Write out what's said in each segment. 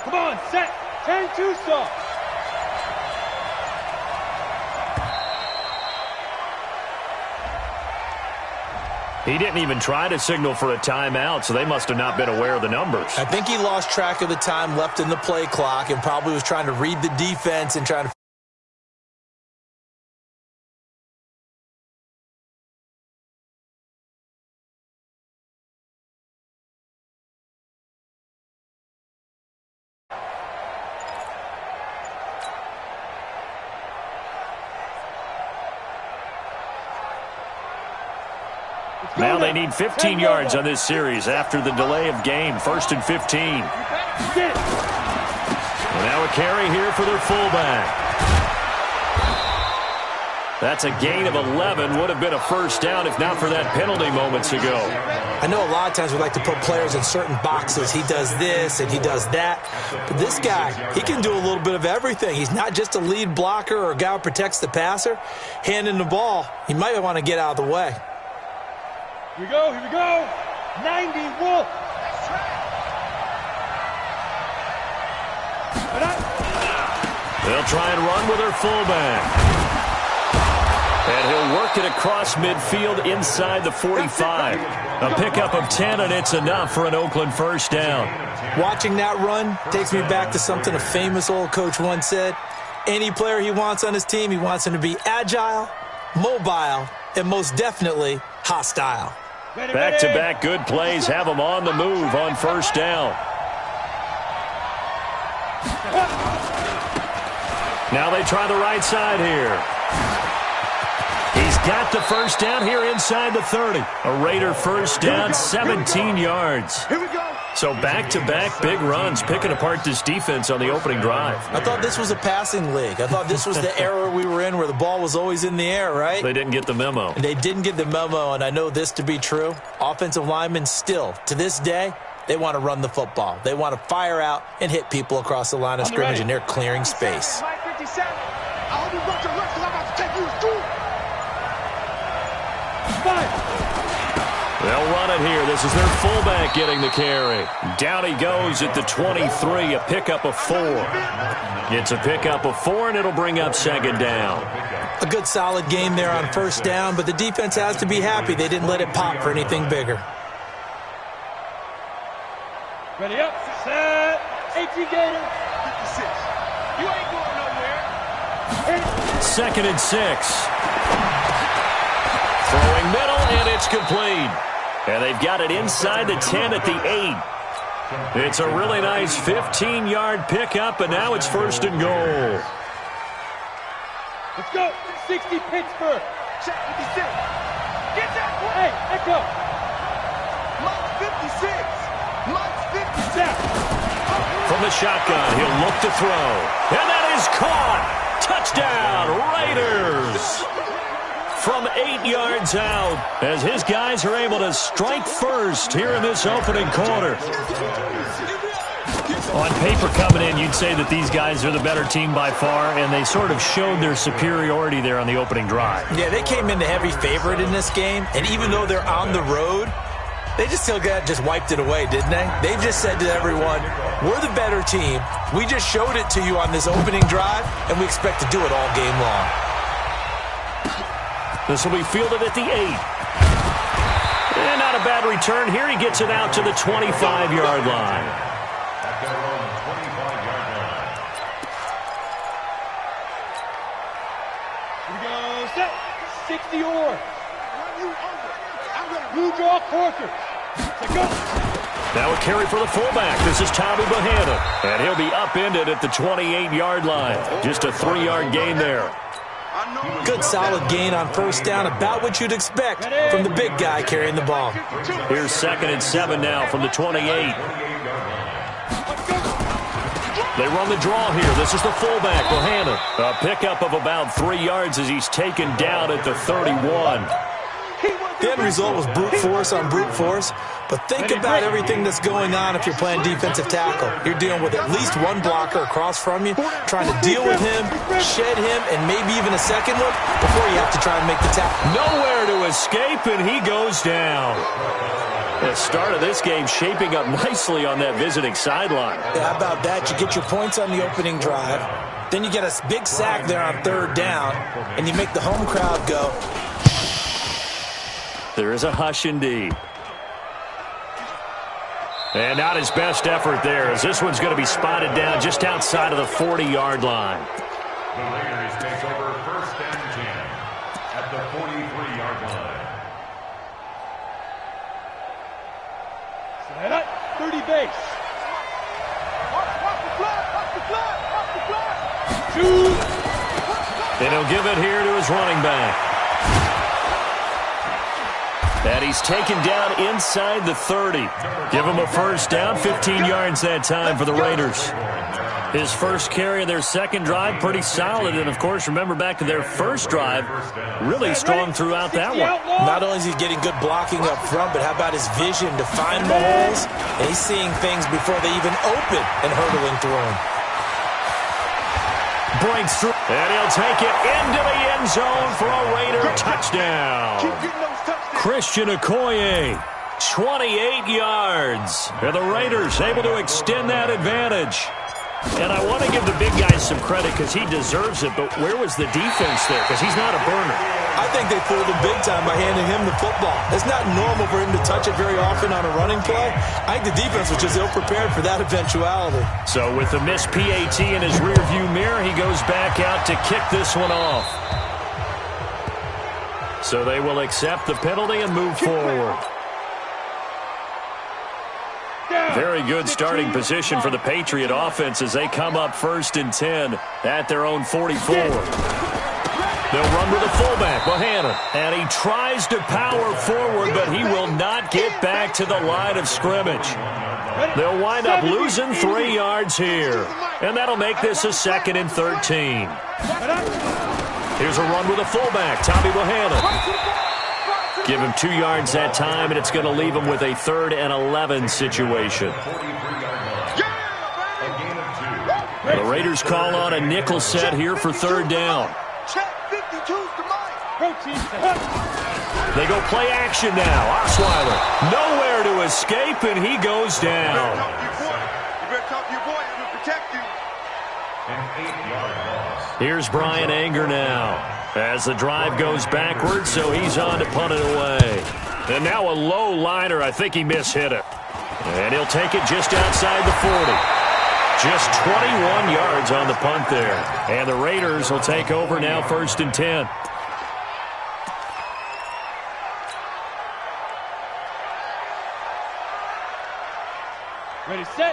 Come on, set. 10-2 stop. He didn't even try to signal for a timeout, so they must have not been aware of the numbers. I think he lost track of the time left in the play clock and probably was trying to read the defense and trying to... Now they need 15 yards on this series after the delay of game. 1st and 15. And now a carry here for their fullback. That's a gain of 11. Would have been a first down if not for that penalty moments ago. I know a lot of times we like to put players in certain boxes. He does this and he does that. But this guy, he can do a little bit of everything. He's not just a lead blocker or a guy who protects the passer. Handing the ball, he might want to get out of the way. Here we go, here we go. 90 Wolf. They'll try and run with their fullback. And he'll work it across midfield inside the 45. A pickup of 10, and it's enough for an Oakland first down. Watching that run takes me back to something a famous old coach once said. Any player he wants on his team, he wants him to be agile, mobile, and most definitely hostile. Back-to-back good plays have him on the move on first down. Now they try the right side here. He's got the first down here inside the 30. A Raider first down, 17 yards. Here we go. So back-to-back big runs, picking apart this defense on the opening drive. I thought this was a passing league. I thought this was the era we were in where the ball was always in the air, right? They didn't get the memo. They didn't get the memo, and I know this to be true. Offensive linemen still, to this day, they want to run the football. They want to fire out and hit people across the line of scrimmage, and they're clearing space. They'll run it here. This is their fullback getting the carry. Down he goes at the 23, a pickup of 4. It's a pickup of 4, and it'll bring up second down. A good solid game there on first down, but the defense has to be happy they didn't let it pop for anything bigger. Ready up, set, 18 Gator. 56. You ain't going nowhere. 2nd and 6. Throwing middle, and it's complete. And they've got it inside the 10 at the 8. It's a really nice 15-yard pickup, and now it's 1st and goal. Let's go. 60 Pittsburgh. Check 56. Get that one. Hey, echo. Mike's 56. Mike's 57. From the shotgun, he'll look to throw. And that is caught. Touchdown, Raiders. From 8 yards out, as his guys are able to strike first here in this opening quarter. On paper coming in, you'd say that these guys are the better team by far, and they sort of showed their superiority there on the opening drive. Yeah, they came in the heavy favorite in this game, and even though they're on the road, they just wiped it away, didn't they? They just said to everyone, we're the better team. We just showed it to you on this opening drive, and we expect to do it all game long. This will be fielded at the 8. And not a bad return here. He gets it out to the 25-yard line. Here we go, set, 60 or. Blue draw quarter. Let's go. Now a carry for the fullback. This is Tommy Bohanna. And he'll be upended at the 28-yard line. Just a 3-yard gain there. Good solid gain on first down, about what you'd expect from the big guy carrying the ball. Here's 2nd and 7 now from the 28. They run the draw here. This is the fullback, Bohanna. A pickup of about 3 yards as he's taken down at the 31. He was The end result was brute force on brute force. But think about everything that's going on if you're playing defensive tackle. You're dealing with at least one blocker across from you, trying to deal with him, shed him, and maybe even a second one before you have to try and make the tackle. Nowhere to escape, and he goes down. The start of this game shaping up nicely on that visiting sideline. Yeah, how about that? You get your points on the opening drive. Then you get a big sack there on third down, and you make the home crowd go. There is a hush indeed. And not his best effort there, as this one's going to be spotted down just outside of the 40-yard line. The Raiders take over first and 10 at the 43-yard line. Set up, 30 base. Shoot. And he'll give it here to his running back. And he's taken down inside the 30. Give him a first down, 15 yards that time for the Raiders. His first carry of their second drive, pretty solid. And, of course, remember back to their first drive, really strong throughout that one. Not only is he getting good blocking up front, but how about his vision to find the holes? And he's seeing things before they even open and hurdling through them. Breaks through, and he'll take it into the end zone for a Raider touchdown. Christian Okoye, 28 yards. And the Raiders able to extend that advantage. And I want to give the big guy some credit because he deserves it, but where was the defense there? Because he's not a burner. I think they fooled him big time by handing him the football. It's not normal for him to touch it very often on a running play. I think the defense was just ill-prepared for that eventuality. So with the missed PAT in his rearview mirror, he goes back out to kick this one off. So they will accept the penalty and move forward. Very good starting position for the Patriot offense as they come up first and 10 at their own 44. They'll run with a fullback, Bohannon. And he tries to power forward, but he will not get back to the line of scrimmage. They'll wind up losing 3 yards here. And that'll make this a second and 13. Here's a run with a fullback, Tommy Bohannon. Give him 2 yards that time, and it's going to leave him with a 3rd and 11 situation. The Raiders call on a nickel set here for 3rd down. They go play action now. Osweiler nowhere to escape, and he goes down. Here's Brian Anger now as the drive goes backwards, so he's on to punt it away. And now a low liner. I think he mishit it. And he'll take it just outside the 40. Just 21 yards on the punt there. And the Raiders will take over now 1st and 10.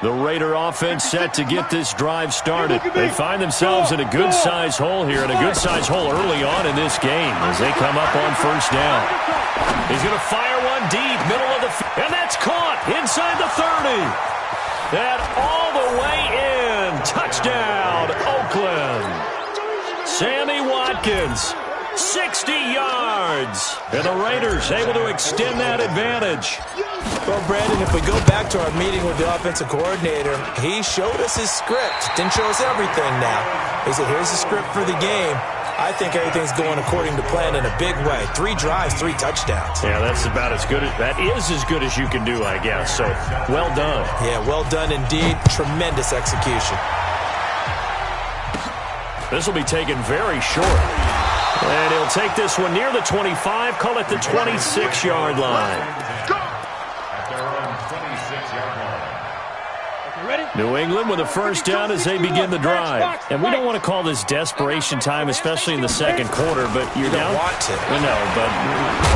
The Raider offense set to get this drive started. They find themselves in a good-sized hole here, and a good-sized hole early on in this game as they come up on 1st down. He's going to fire one deep, middle of the field, and that's caught inside the 30. And all the way in. Touchdown, Oakland. Sammy Watkins, 60 yards. And the Raiders able to extend that advantage. Well, Brandon, if we go back to our meeting with the offensive coordinator, he showed us his script. Didn't show us everything now. He said, here's the script for the game. I think everything's going according to plan in a big way. 3 drives, 3 touchdowns. Yeah, that's about as good. That is as good as you can do, I guess. So, well done. Yeah, well done indeed. Tremendous execution. This will be taken very short. And he'll take this one near the 25, call it the 26-yard line. New England with a first down as they begin the drive. And we don't want to call this desperation time, especially in the second quarter, but you're down. You don't want to. No, but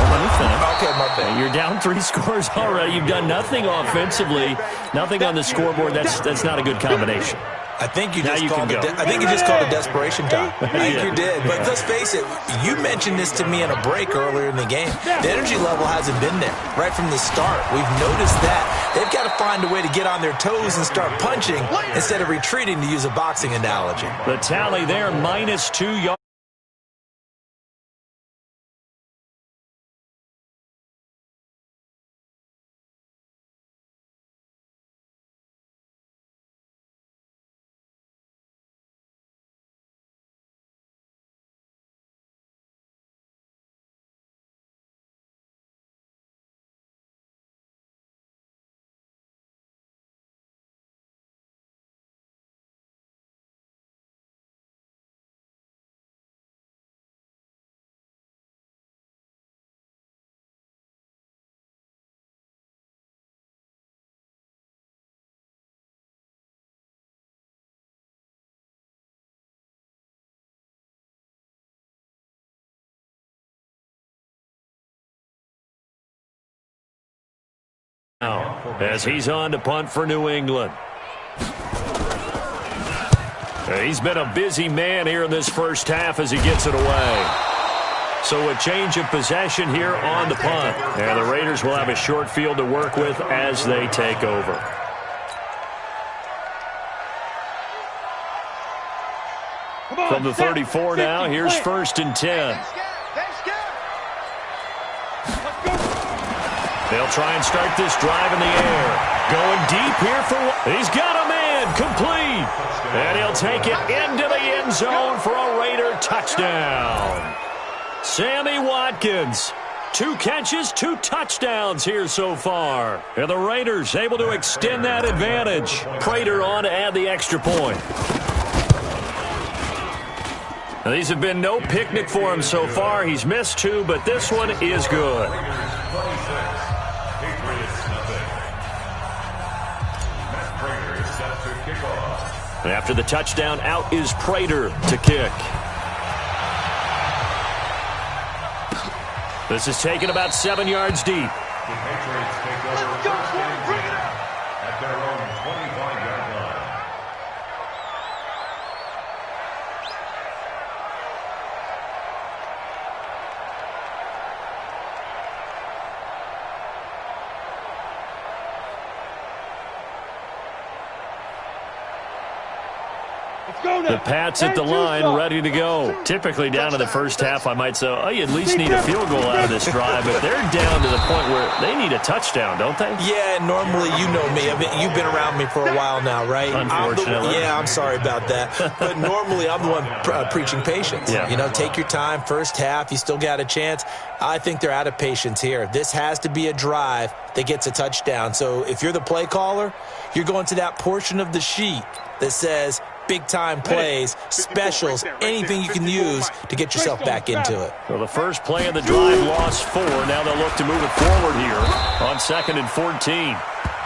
let me finish. Okay, my bad. You're down 3 scores already. You've done nothing offensively, nothing on the scoreboard. That's not a good combination. I think you just called it desperation time. I think you did. But let's face it, you mentioned this to me in a break earlier in the game. The energy level hasn't been there right from the start. We've noticed that. They've got to find a way to get on their toes and start punching instead of retreating, to use a boxing analogy. The tally there, -2 yards. as he's on to punt for New England. He's been a busy man here in this first half as he gets it away. So a change of possession here on the punt. And the Raiders will have a short field to work with as they take over. From the 34 now, here's 1st and 10. They'll try and start this drive in the air. Going deep here for one. He's got a man complete. And he'll take it into the end zone for a Raider touchdown. Sammy Watkins, 2 catches, 2 touchdowns here so far. And the Raiders able to extend that advantage. Prater on to add the extra point. Now, these have been no picnic for him so far. He's missed 2, but this one is good. After the touchdown, out is Prater to kick. This is taken about 7 yards deep. The Patriots take over first and 10 at their own 25-yard line. The Pats at the line, ready to go. Typically down to the first half, I might say, oh, you at least need a field goal out of this drive, but they're down to the point where they need a touchdown, don't they? Yeah, normally, you know me. I mean, you've been around me for a while now, right? Unfortunately. I'm sorry about that. But normally, I'm the one preaching patience. Yeah. You know, take your time. First half, you still got a chance. I think they're out of patience here. This has to be a drive that gets a touchdown. So if you're the play caller, you're going to that portion of the sheet that says big-time plays, specials, anything you can use to get yourself back into it. So the first play of the drive lost 4. Now they'll look to move it forward here on 2nd and 14.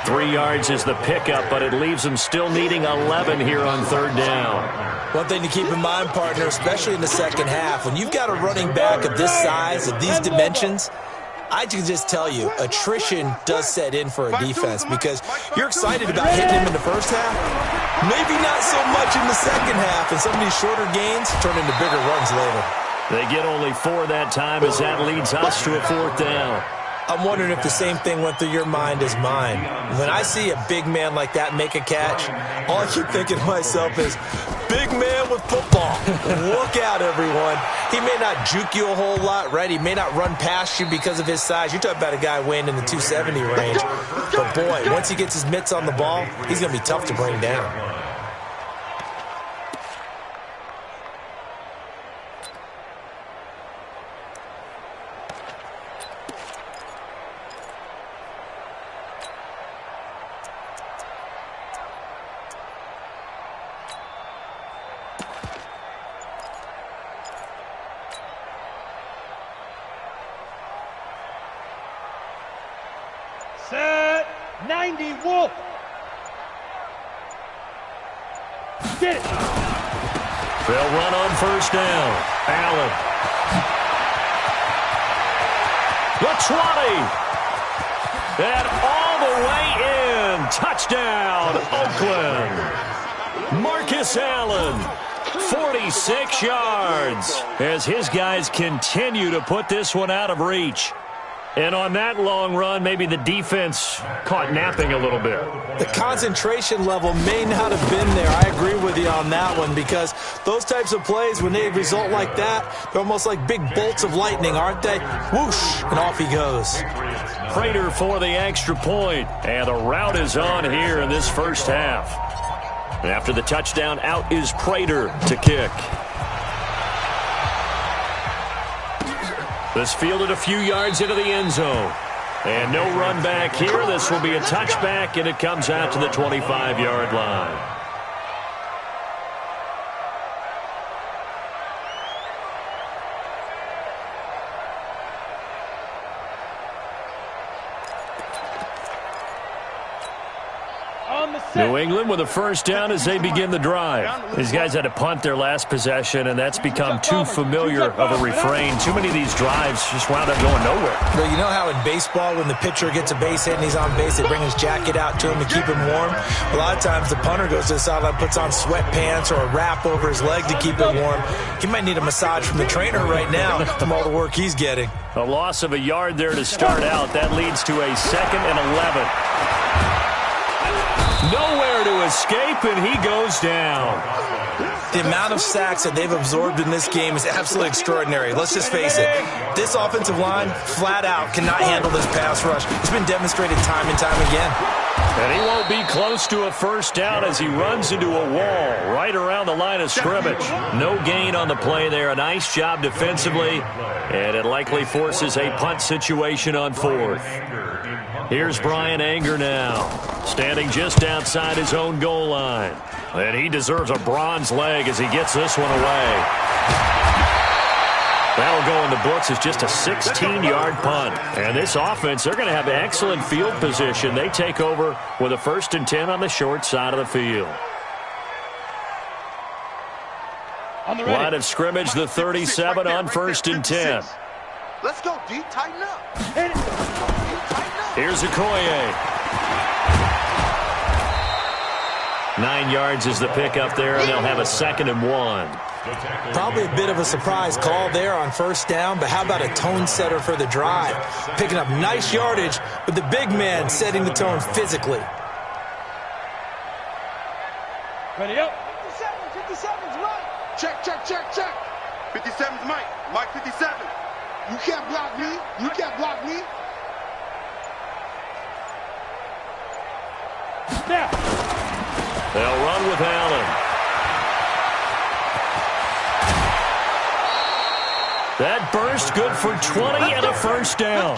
3 yards is the pickup, but it leaves them still needing 11 here on 3rd down. One thing to keep in mind, partner, especially in the second half, when you've got a running back of this size, of these dimensions, I can just tell you, attrition does set in for a defense because you're excited about hitting him in the first half. Maybe not so much in the second half, and some of these shorter gains turn into bigger runs later. They get only 4 that time as that leads us to a 4th down. I'm wondering if the same thing went through your mind as mine. When I see a big man like that make a catch, all I keep thinking to myself is, big man with football. Look out, everyone. He may not juke you a whole lot, right? He may not run past you because of his size. You're talking about a guy weighing in the 270 range. But, boy, once he gets his mitts on the ball, he's going to be tough to bring down. Set 90 Wolf. Get it. They'll run on 1st down. Allen. The 20. And all the way in. Touchdown, Oakland. Marcus Allen. 46 yards as his guys continue to put this one out of reach. And on that long run, maybe the defense caught napping a little bit. The concentration level may not have been there. I agree with you on that one because those types of plays, when they result like that, they're almost like big bolts of lightning, aren't they? Whoosh, and off he goes. Prater for the extra point. And the route is on here in this first half. After the touchdown, out is Prater to kick. This fielded a few yards into the end zone. And no run back here. This will be a touchback, and it comes out to the 25-yard line. On the New England with a first down as they begin the drive. These guys had to punt their last possession, and that's become too familiar of a refrain. Too many of these drives just wound up going nowhere. Well, you know how in baseball when the pitcher gets a base hit and he's on base, they bring his jacket out to him to keep him warm? A lot of times the punter goes to the sideline, puts on sweatpants or a wrap over his leg to keep it warm. He might need a massage from the trainer right now from all the work he's getting. A loss of a yard there to start out. That leads to a 2nd and 11. Nowhere to escape, and he goes down. The amount of sacks that they've absorbed in this game is absolutely extraordinary. Let's just face it. This offensive line, flat out, cannot handle this pass rush. It's been demonstrated time and time again. And he won't be close to a first down as he runs into a wall right around the line of scrimmage. No gain on the play there. A nice job defensively, and it likely forces a punt situation on 4th. Here's Brian Anger now, standing just outside his own goal line. And he deserves a bronze leg as he gets this one away. That'll go in the books as just a 16-yard punt. And this offense, they're going to have excellent field position. They take over with a 1st and 10 on the short side of the field. Line of scrimmage, the 37 on 1st and 10. Let's go, D. Tighten up. Here's Okoye. 9 yards is the pickup there, and they'll have a 2nd and 1. Probably a bit of a surprise call there on first down, but how about a tone setter for the drive? Picking up nice yardage with the big man setting the tone physically. Ready up. 57's Mike. Check. 57's Mike. Mike 57. You can't block me. Now. They'll run with Allen. That burst good for 20 and a first down.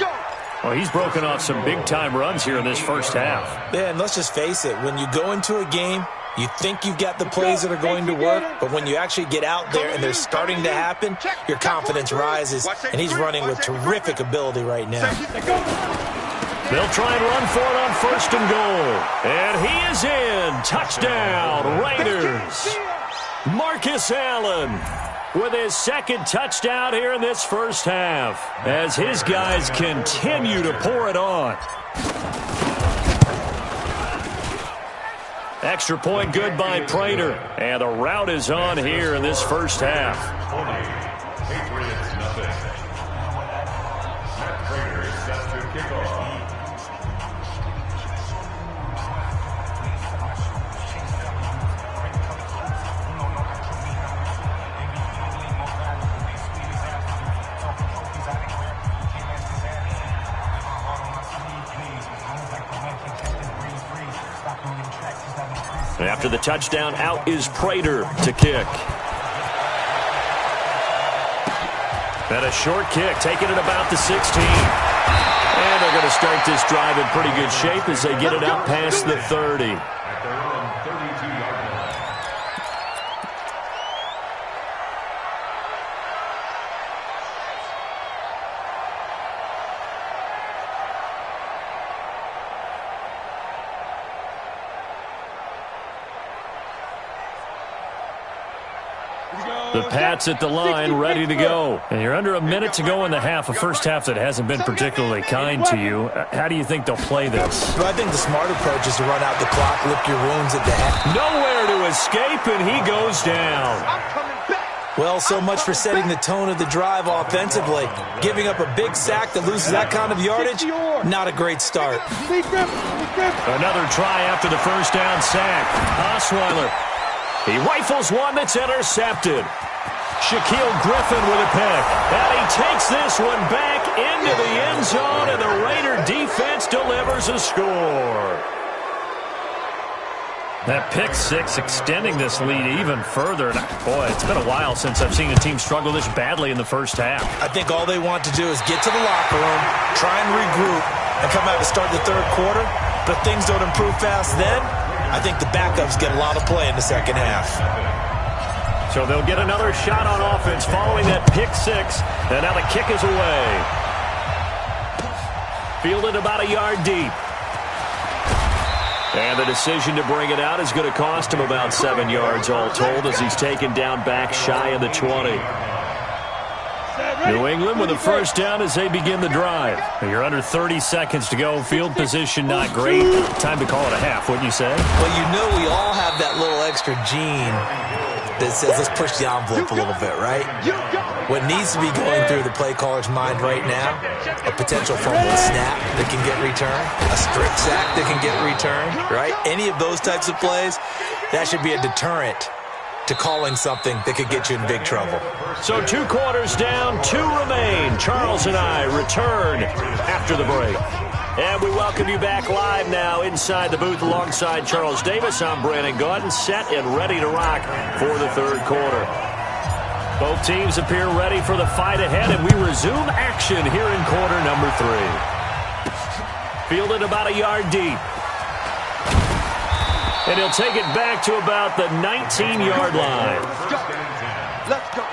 Well, he's broken off some big-time runs here in this first half. Yeah, and let's just face it. When you go into a game, you think you've got the plays that are going to work, but when you actually get out there and they're starting to happen, your confidence rises, and he's running with terrific ability right now. They'll try and run for it on 1st and goal. And he is in. Touchdown, Raiders. Marcus Allen with his 2nd touchdown here in this first half as his guys continue to pour it on. Extra point good by Prater. And the route is on here in this first half. Patriots nothing. Matt Prater is set to kick off. After the touchdown, out is Prater to kick. And a short kick, taking it about the 16. And they're going to start this drive in pretty good shape as they get it out past the 30. At their own 32-yard line. The Pats at the line, ready to go. And you're under a minute to go in the half, a first half that hasn't been particularly kind to you. How do you think they'll play this? Well, I think the smart approach is to run out the clock, lick your wounds at the half. Nowhere to escape, and he goes down. Well, so much for setting the tone of the drive offensively. Giving up a big sack that loses that kind of yardage, not a great start. Another try after the first down sack. Osweiler. He rifles one that's intercepted. Shaquille Griffin with a pick. And he takes this one back into the end zone, and the Raider defense delivers a score. That pick six extending this lead even further. And boy, it's been a while since I've seen a team struggle this badly in the first half. I think all they want to do is get to the locker room, try and regroup, and come out to start the third quarter. But if things don't improve fast then, I think the backups get a lot of play in the second half. So they'll get another shot on offense following that pick six. And now the kick is away. Fielded about a yard deep. And the decision to bring it out is going to cost him about 7 yards all told as he's taken down back shy of the 20. New England with a first down as they begin the drive. You're under 30 seconds to go. Field position not great. Time to call it a half, wouldn't you say? Well, you know we all have that little extra gene that says let's push the envelope a little bit, right? What needs to be going through the play caller's mind right now, a potential fumble snap that can get returned, a strip sack that can get returned, right? Any of those types of plays, that should be a deterrent to calling something that could get you in big trouble. So 2 quarters down, 2 remain. Charles and I return after the break. And we welcome you back live now inside the booth alongside Charles Davis. I'm Brandon Gaudin, set and ready to rock for the third quarter. Both teams appear ready for the fight ahead, and we resume action here in quarter number 3. Fielded about a yard deep. And he'll take it back to about the 19-yard line. Let's go.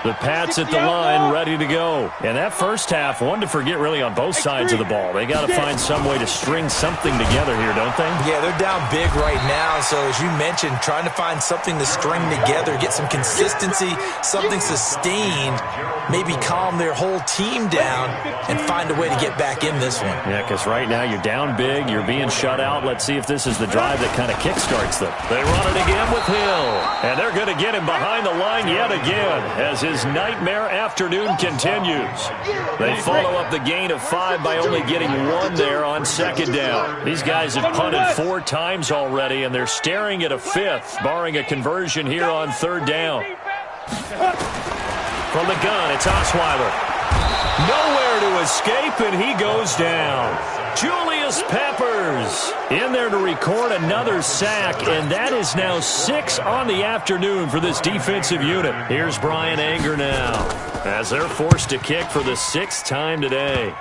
The Pats at the line, ready to go. And that first half, one to forget really on both sides of the ball. They got to find some way to string something together here, don't they? Yeah, they're down big right now. So as you mentioned, trying to find something to string together, get some consistency, something sustained, maybe calm their whole team down and find a way to get back in this one. Yeah, because right now you're down big, you're being shut out. Let's see if this is the drive that kind of kickstarts them. They run it again with Hill. And they're going to get him behind the line yet again as his nightmare afternoon continues. They follow up the gain of 5 by only getting 1 there on second down. These guys have punted 4 times already, and they're staring at a 5th, barring a conversion here on third down. From the gun, it's Osweiler. Nowhere to escape, and he goes down. Julius Peppers in there to record another sack, and that is now 6 on the afternoon for this defensive unit. Here's Brian Anger now as they're forced to kick for the 6th time today.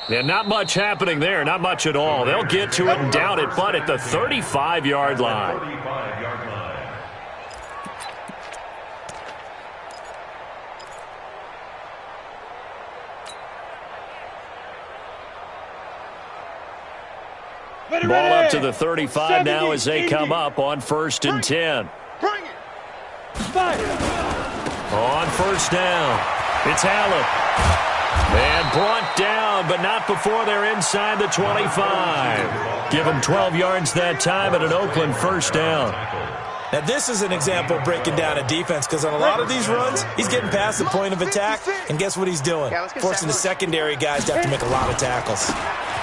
And not much happening there, not much at all. They'll get to it and down it, but at the 35-yard line. Ball up to the 35 now as they come up on 1st and 10. Bring it. On first down, it's Allen. And brought down, but not before they're inside the 25. Give him 12 yards that time at an Oakland first down. Now, this is an example of breaking down a defense because on a lot of these runs, he's getting past the point of attack, and guess what he's doing? Forcing the secondary guys to have to make a lot of tackles.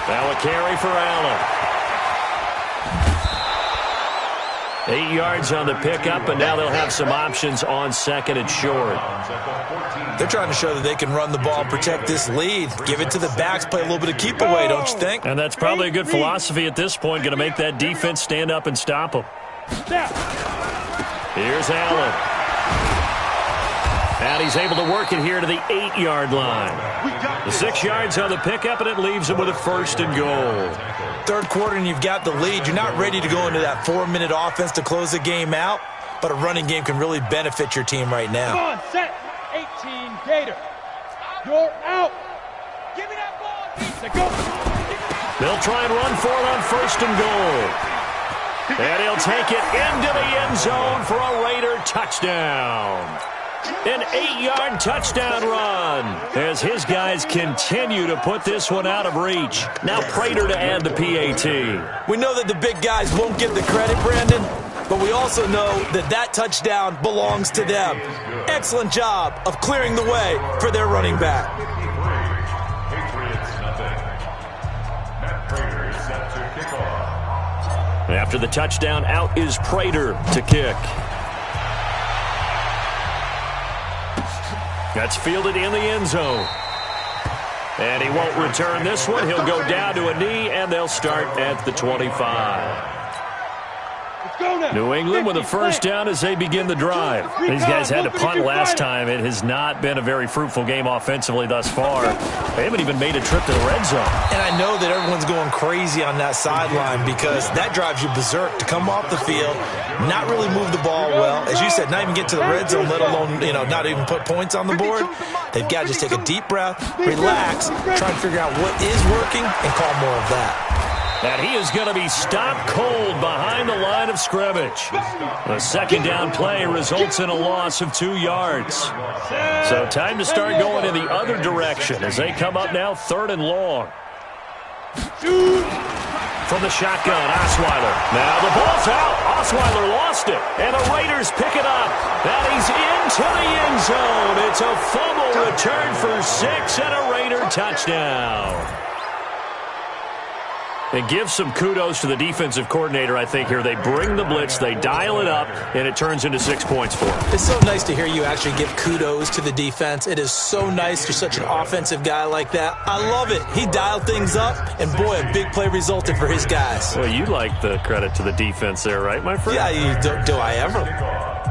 Now a carry for Allen. 8 yards on the pickup, and now they'll have some options on second and short. They're trying to show that they can run the ball, protect this lead, give it to the backs, play a little bit of keep away, don't you think? And that's probably a good philosophy at this point, going to make that defense stand up and stop them. Here's Allen. And he's able to work it here to the 8-yard line. The 6 yards on the pickup, and it leaves him with a 1st and goal. Third quarter, and you've got the lead. You're not ready to go into that 4-minute offense to close the game out, but a running game can really benefit your team right now. Come on, set. 18, Gator. You're out. Give me that ball. Go. They'll try and run for it on 1st and goal. And he'll take it into the end zone for a Raider touchdown. An 8-yard touchdown run as his guys continue to put this one out of reach. Now Prater to add the PAT. We know that the big guys won't get the credit, Brandon, but we also know that that touchdown belongs to them. Excellent job of clearing the way for their running back. After the touchdown, out is Prater to kick. That's fielded in the end zone. And he won't return this one. He'll go down to a knee, and they'll start at the 25. New England with a first down as they begin the drive. These guys had to punt last time. It has not been a very fruitful game offensively thus far. They haven't even made a trip to the red zone. And I know that everyone's going crazy on that sideline because that drives you berserk to come off the field, not really move the ball well. As you said, not even get to the red zone, let alone, not even put points on the board. They've got to just take a deep breath, relax, try to figure out what is working, and call more of that. And he is going to be stopped cold behind the line of scrimmage. The second down play results in a loss of 2 yards. So time to start going in the other direction as they come up now 3rd and long. From the shotgun, Osweiler. Now the ball's out. Osweiler lost it. And the Raiders pick it up. And he's into the end zone. It's a fumble return for 6 and a Raider touchdown. And give some kudos to the defensive coordinator, I think, here. They bring the blitz, they dial it up, and it turns into 6 points for them. It's so nice to hear you actually give kudos to the defense. It is so nice. You're such an offensive guy like that. I love it. He dialed things up, and boy, a big play resulted for his guys. Well, you like the credit to the defense there, right, my friend? Yeah, do I ever?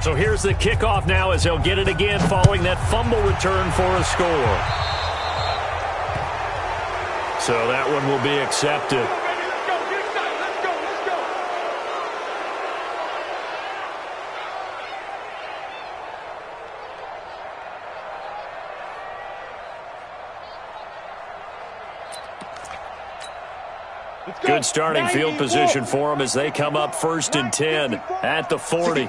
So here's the kickoff now as they'll get it again following that fumble return for a score. So that one will be accepted. Good starting field position for them as they come up 1st and 10 at the 40.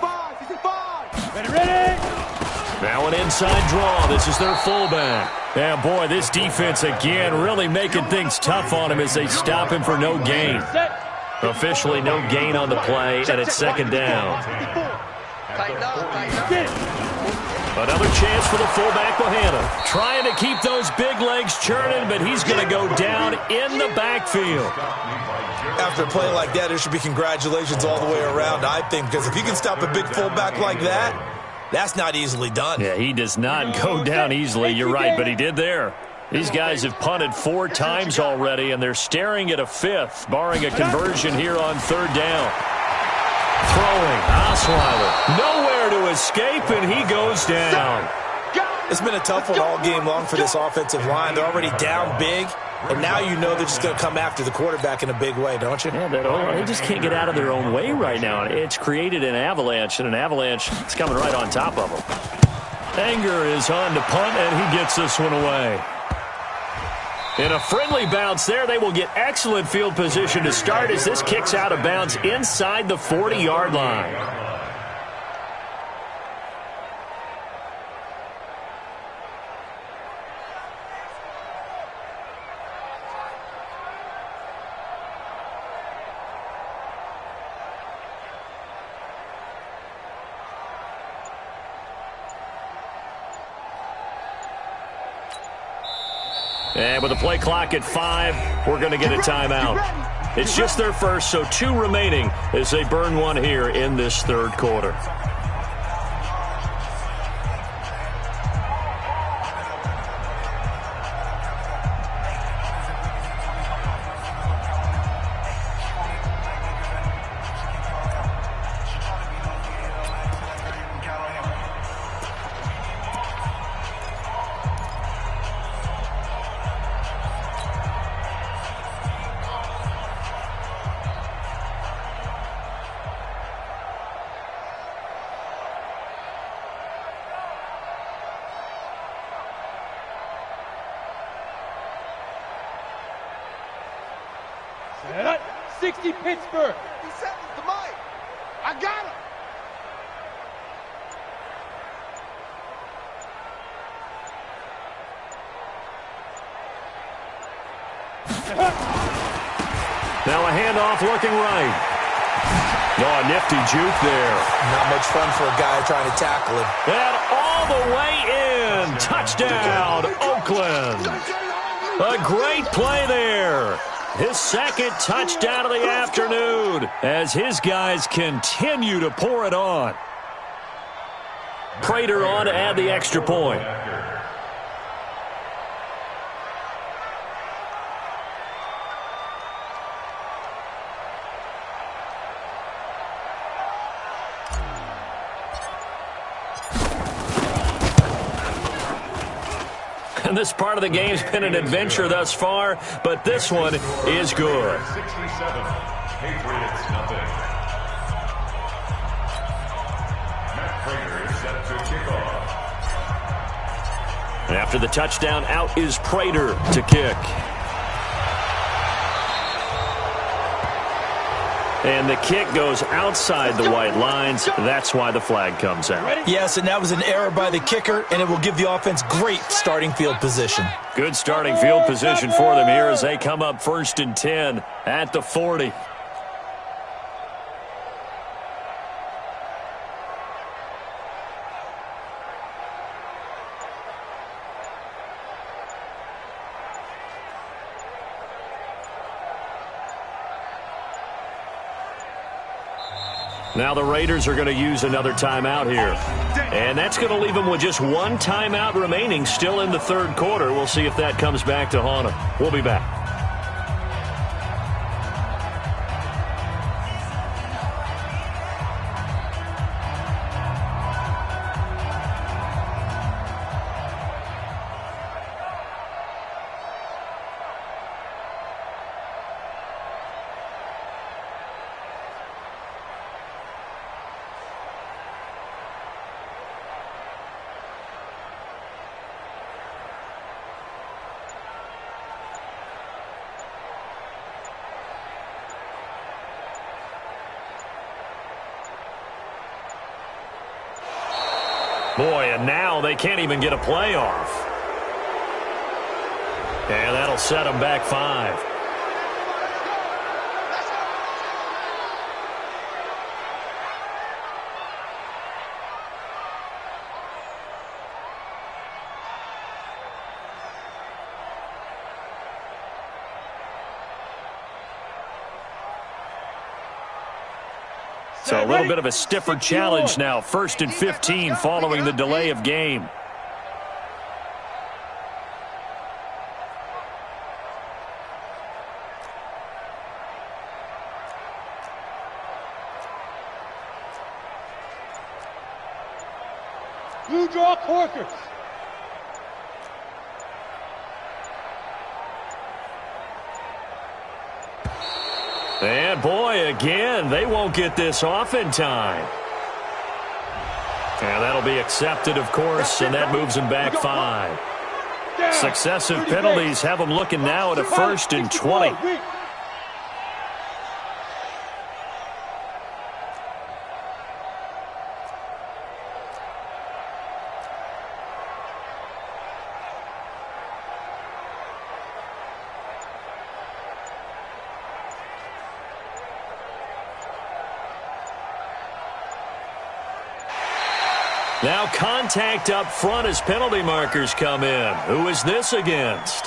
Ready? Now an inside draw. This is their fullback. And boy, this defense again really making things tough on him as they stop him for no gain. Officially no gain on the play, and it's 2nd down. Another chance for the fullback, Bohanna. Trying to keep those big legs churning, but he's going to go down in the backfield. After a play like that, there should be congratulations all the way around, I think, because if you can stop a big fullback like that, that's not easily done. Yeah, he does not go down easily. You're right, but he did there. These guys have punted 4 times already, and they're staring at a 5th, barring a conversion here on 3rd down. Throwing, Osweiler. Nowhere to escape, and he goes down. It's been a tough one all game long for this offensive line. They're already down big, and now you know they're just going to come after the quarterback in a big way, don't you? Yeah, they just can't get out of their own way right now. It's created an avalanche, and an avalanche is coming right on top of them. Anger is on to punt, and he gets this one away. In a friendly bounce there, they will get excellent field position to start as this kicks out of bounds inside the 40-yard line. And with the play clock at 5, we're going to get a timeout. It's just their first, so 2 remaining as they burn one here in this 3rd quarter. Set up. 60 Pittsburgh. He said it's the mic. I got him. Now a handoff looking right. Oh, a nifty juke there. Not much fun for a guy trying to tackle him. And all the way in. Touchdown, Oakland. A great play there. his second touchdown of the afternoon as his guys continue to pour it on. Prater on to add the extra point. And this part of the game's been an adventure thus far, but this one is good. 67, Patriots nothing. Matt Prater is set to kick off. After the touchdown, out is Prater to kick. And the kick goes outside the white lines. That's why the flag comes out. Yes, and that was an error by the kicker, and it will give the offense great starting field position. Good starting field position for them here as they come up 1st and 10 at the 40. Now the Raiders are going to use another timeout here. And that's going to leave them with just one timeout remaining still in the third quarter. We'll see if that comes back to haunt them. We'll be back. Boy, and now they can't even get a play off. And that'll set them back 5. So a little bit of a stiffer challenge now. 1st and 15 following the delay of game. Blue draw Corkers. And boy, again, they won't get this off in time. And that'll be accepted, of course, and that moves them back 5. Successive penalties have them looking now at a 1st and 20. Now contact up front as penalty markers come in. Who is this against?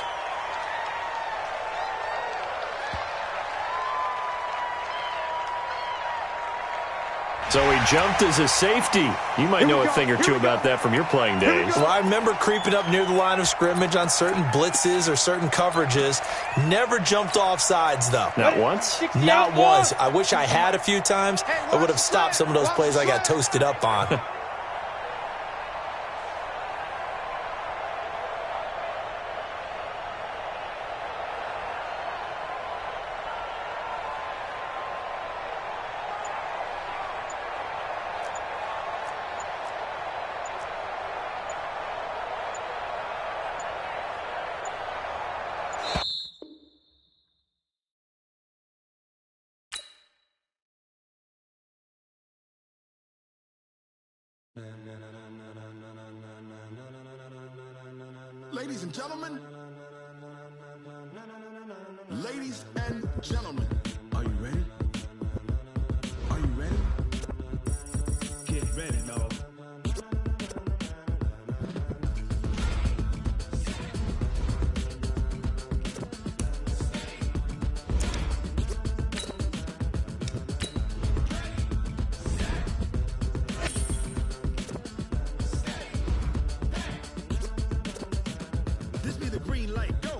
So he jumped as a safety. You might know a thing or two about that from your playing days. Well, I remember creeping up near the line of scrimmage on certain blitzes or certain coverages. Never jumped off sides, though. Not once? Not once. I wish I had a few times. I would have stopped some of those plays I got toasted up on. Ladies and gentlemen, are you ready? Are you ready? Get ready, dog. This be the green light, go.